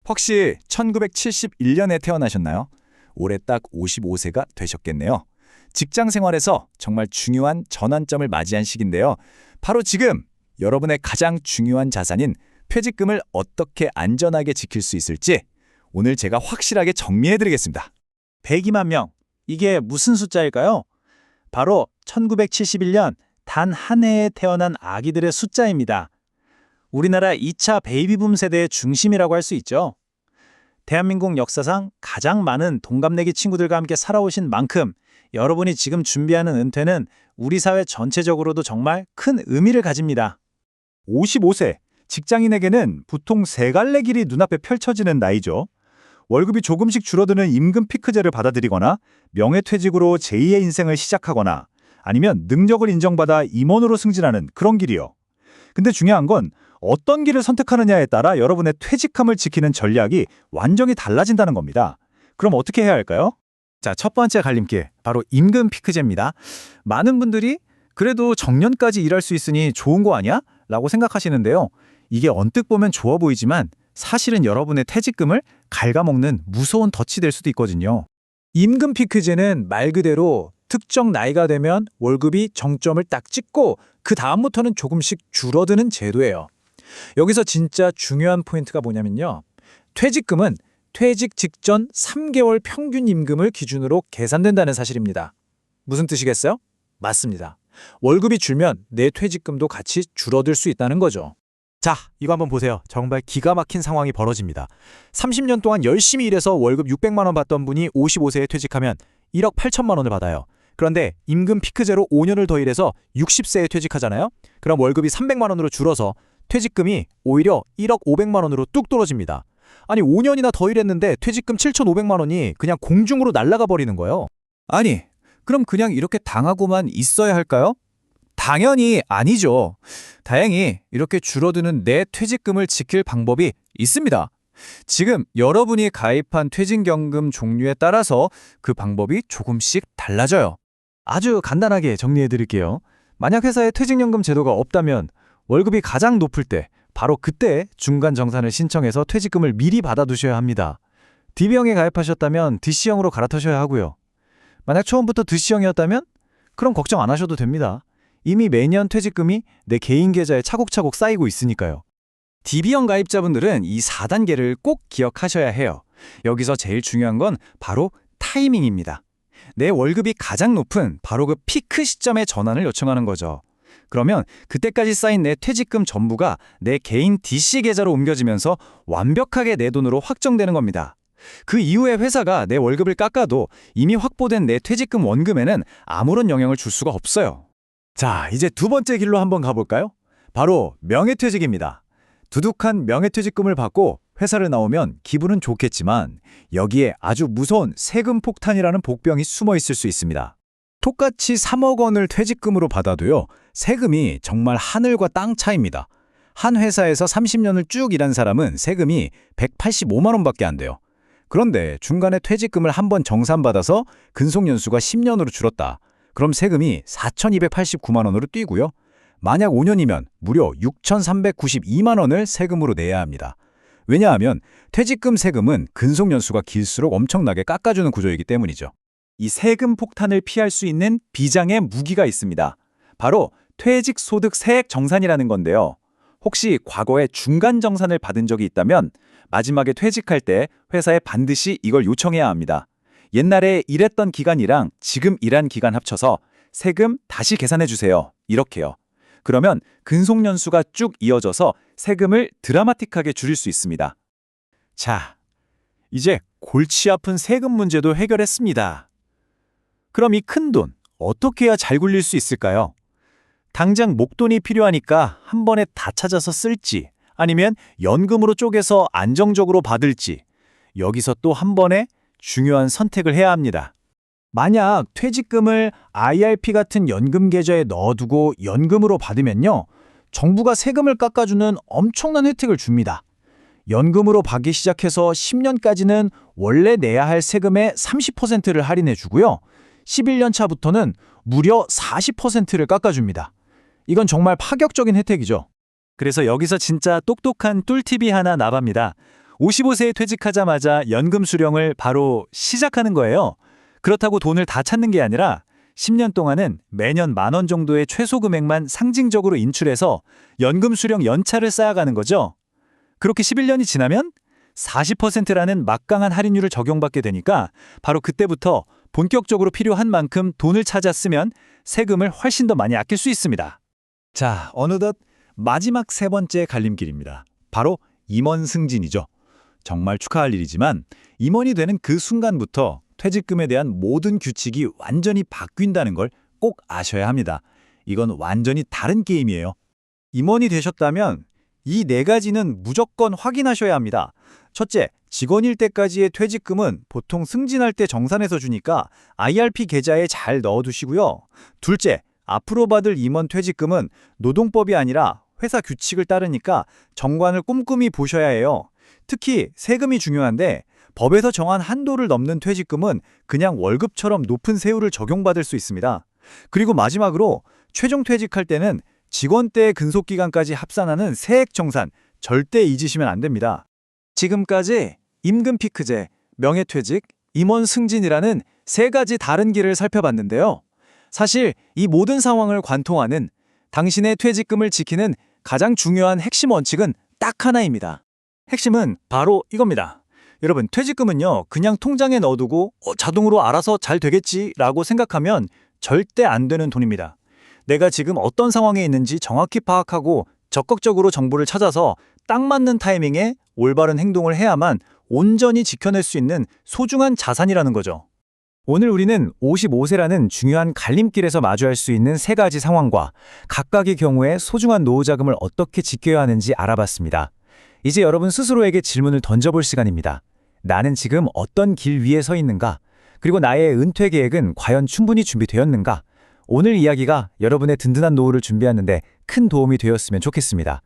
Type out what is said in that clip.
혹시 1971년에 태어나셨나요? 올해 딱 55세가 되셨겠네요. 직장 생활에서 정말 중요한 전환점을 맞이한 시기인데요. 바로 지금 여러분의 가장 중요한 자산인 퇴직금을 어떻게 안전하게 지킬 수 있을지 오늘 제가 확실하게 정리해드리겠습니다. 102만 명. 이게 무슨 숫자일까요? 바로 1971년 단 한 해에 태어난 아기들의 숫자입니다. 우리나라 2차 베이비붐 세대의 중심이라고 할 수 있죠. 대한민국 역사상 가장 많은 동갑내기 친구들과 함께 살아오신 만큼 여러분이 지금 준비하는 은퇴는 우리 사회 전체적으로도 정말 큰 의미를 가집니다. 55세, 직장인에게는 보통 세 갈래 길이 눈앞에 펼쳐지는 나이죠. 월급이 조금씩 줄어드는 임금 피크제를 받아들이거나 명예퇴직으로 제2의 인생을 시작하거나 아니면 능력을 인정받아 임원으로 승진하는 그런 길이요. 근데 중요한 건 어떤 길을 선택하느냐에 따라 여러분의 퇴직함을 지키는 전략이 완전히 달라진다는 겁니다. 그럼 어떻게 해야 할까요? 자, 첫 번째 갈림길, 바로 임금 피크제입니다. 많은 분들이 그래도 정년까지 일할 수 있으니 좋은 거 아니야? 라고 생각하시는데요. 이게 언뜻 보면 좋아 보이지만 사실은 여러분의 퇴직금을 갉아먹는 무서운 덫이 될 수도 있거든요. 임금 피크제는 말 그대로 특정 나이가 되면 월급이 정점을 딱 찍고 그 다음부터는 조금씩 줄어드는 제도예요. 여기서 진짜 중요한 포인트가 뭐냐면요. 퇴직금은 퇴직 직전 3개월 평균 임금을 기준으로 계산된다는 사실입니다. 무슨 뜻이겠어요? 맞습니다. 월급이 줄면 내 퇴직금도 같이 줄어들 수 있다는 거죠. 자, 이거 한번 보세요. 정말 기가 막힌 상황이 벌어집니다. 30년 동안 열심히 일해서 월급 600만 원 받던 분이 55세에 퇴직하면 1억 8천만 원을 받아요. 그런데 임금 피크제로 5년을 더 일해서 60세에 퇴직하잖아요? 그럼 월급이 300만 원으로 줄어서 퇴직금이 오히려 1억 500만 원으로 뚝 떨어집니다. 아니 5년이나 더 일했는데 퇴직금 7,500만 원이 그냥 공중으로 날아가 버리는 거예요. 아니, 그럼 그냥 이렇게 당하고만 있어야 할까요? 당연히 아니죠. 다행히 이렇게 줄어드는 내 퇴직금을 지킬 방법이 있습니다. 지금 여러분이 가입한 퇴직연금 종류에 따라서 그 방법이 조금씩 달라져요. 아주 간단하게 정리해 드릴게요. 만약 회사에 퇴직연금 제도가 없다면 월급이 가장 높을 때 바로 그때 중간 정산을 신청해서 퇴직금을 미리 받아두셔야 합니다. DB형에 가입하셨다면 DC형으로 갈아타셔야 하고요. 만약 처음부터 DC형이었다면 그럼 걱정 안 하셔도 됩니다. 이미 매년 퇴직금이 내 개인 계좌에 차곡차곡 쌓이고 있으니까요. DB형 가입자분들은 이 4단계를 꼭 기억하셔야 해요. 여기서 제일 중요한 건 바로 타이밍입니다. 내 월급이 가장 높은 바로 그 피크 시점에 전환을 요청하는 거죠. 그러면 그때까지 쌓인 내 퇴직금 전부가 내 개인 DC 계좌로 옮겨지면서 완벽하게 내 돈으로 확정되는 겁니다. 그 이후에 회사가 내 월급을 깎아도 이미 확보된 내 퇴직금 원금에는 아무런 영향을 줄 수가 없어요. 자, 이제 두 번째 길로 한번 가볼까요? 바로 명예퇴직입니다. 두둑한 명예퇴직금을 받고 회사를 나오면 기분은 좋겠지만 여기에 아주 무서운 세금 폭탄이라는 복병이 숨어 있을 수 있습니다. 똑같이 3억 원을 퇴직금으로 받아도요, 세금이 정말 하늘과 땅 차이입니다. 한 회사에서 30년을 쭉 일한 사람은 세금이 185만 원밖에 안 돼요. 그런데 중간에 퇴직금을 한번 정산받아서 근속연수가 10년으로 줄었다. 그럼 세금이 4,289만 원으로 뛰고요. 만약 5년이면 무려 6,392만 원을 세금으로 내야 합니다. 왜냐하면 퇴직금 세금은 근속연수가 길수록 엄청나게 깎아주는 구조이기 때문이죠. 이 세금 폭탄을 피할 수 있는 비장의 무기가 있습니다. 바로 퇴직소득 세액 정산이라는 건데요. 혹시 과거에 중간 정산을 받은 적이 있다면 마지막에 퇴직할 때 회사에 반드시 이걸 요청해야 합니다. 옛날에 일했던 기간이랑 지금 일한 기간 합쳐서 세금 다시 계산해 주세요. 이렇게요. 그러면 근속연수가 쭉 이어져서 세금을 드라마틱하게 줄일 수 있습니다. 자, 이제 골치 아픈 세금 문제도 해결했습니다. 그럼 이 큰 돈 어떻게 해야 잘 굴릴 수 있을까요? 당장 목돈이 필요하니까 한 번에 다 찾아서 쓸지 아니면 연금으로 쪼개서 안정적으로 받을지 여기서 또 한 번에 중요한 선택을 해야 합니다. 만약 퇴직금을 IRP 같은 연금 계좌에 넣어두고 연금으로 받으면요. 정부가 세금을 깎아주는 엄청난 혜택을 줍니다. 연금으로 받기 시작해서 10년까지는 원래 내야 할 세금의 30%를 할인해 주고요. 11년 차부터는 무려 40%를 깎아줍니다. 이건 정말 파격적인 혜택이죠. 그래서 여기서 진짜 똑똑한 꿀팁이 하나 나갑니다. 55세에 퇴직하자마자 연금 수령을 바로 시작하는 거예요. 그렇다고 돈을 다 찾는 게 아니라 10년 동안은 매년 10,000원 정도의 최소 금액만 상징적으로 인출해서 연금 수령 연차를 쌓아가는 거죠. 그렇게 11년이 지나면 40%라는 막강한 할인율을 적용받게 되니까 바로 그때부터 본격적으로 필요한 만큼 돈을 찾아 쓰면 세금을 훨씬 더 많이 아낄 수 있습니다. 자, 어느덧 마지막 세 번째 갈림길입니다. 바로 임원 승진이죠. 정말 축하할 일이지만 임원이 되는 그 순간부터 퇴직금에 대한 모든 규칙이 완전히 바뀐다는 걸 꼭 아셔야 합니다. 이건 완전히 다른 게임이에요. 임원이 되셨다면 이 네 가지는 무조건 확인하셔야 합니다. 첫째, 직원일 때까지의 퇴직금은 보통 승진할 때 정산해서 주니까 IRP 계좌에 잘 넣어두시고요. 둘째, 앞으로 받을 임원 퇴직금은 노동법이 아니라 회사 규칙을 따르니까 정관을 꼼꼼히 보셔야 해요. 특히 세금이 중요한데 법에서 정한 한도를 넘는 퇴직금은 그냥 월급처럼 높은 세율을 적용받을 수 있습니다. 그리고 마지막으로 최종 퇴직할 때는 직원 때 근속기간까지 합산하는 세액 정산 절대 잊으시면 안 됩니다. 지금까지 임금 피크제, 명예퇴직, 임원 승진이라는 세 가지 다른 길을 살펴봤는데요. 사실 이 모든 상황을 관통하는 당신의 퇴직금을 지키는 가장 중요한 핵심 원칙은 딱 하나입니다. 핵심은 바로 이겁니다. 여러분, 퇴직금은요, 그냥 통장에 넣어두고 자동으로 알아서 잘 되겠지라고 생각하면 절대 안 되는 돈입니다. 내가 지금 어떤 상황에 있는지 정확히 파악하고 적극적으로 정보를 찾아서 딱 맞는 타이밍에 올바른 행동을 해야만 온전히 지켜낼 수 있는 소중한 자산이라는 거죠. 오늘 우리는 55세라는 중요한 갈림길에서 마주할 수 있는 세 가지 상황과 각각의 경우에 소중한 노후 자금을 어떻게 지켜야 하는지 알아봤습니다. 이제 여러분 스스로에게 질문을 던져볼 시간입니다. 나는 지금 어떤 길 위에 서 있는가? 그리고 나의 은퇴 계획은 과연 충분히 준비되었는가? 오늘 이야기가 여러분의 든든한 노후를 준비하는 데 큰 도움이 되었으면 좋겠습니다.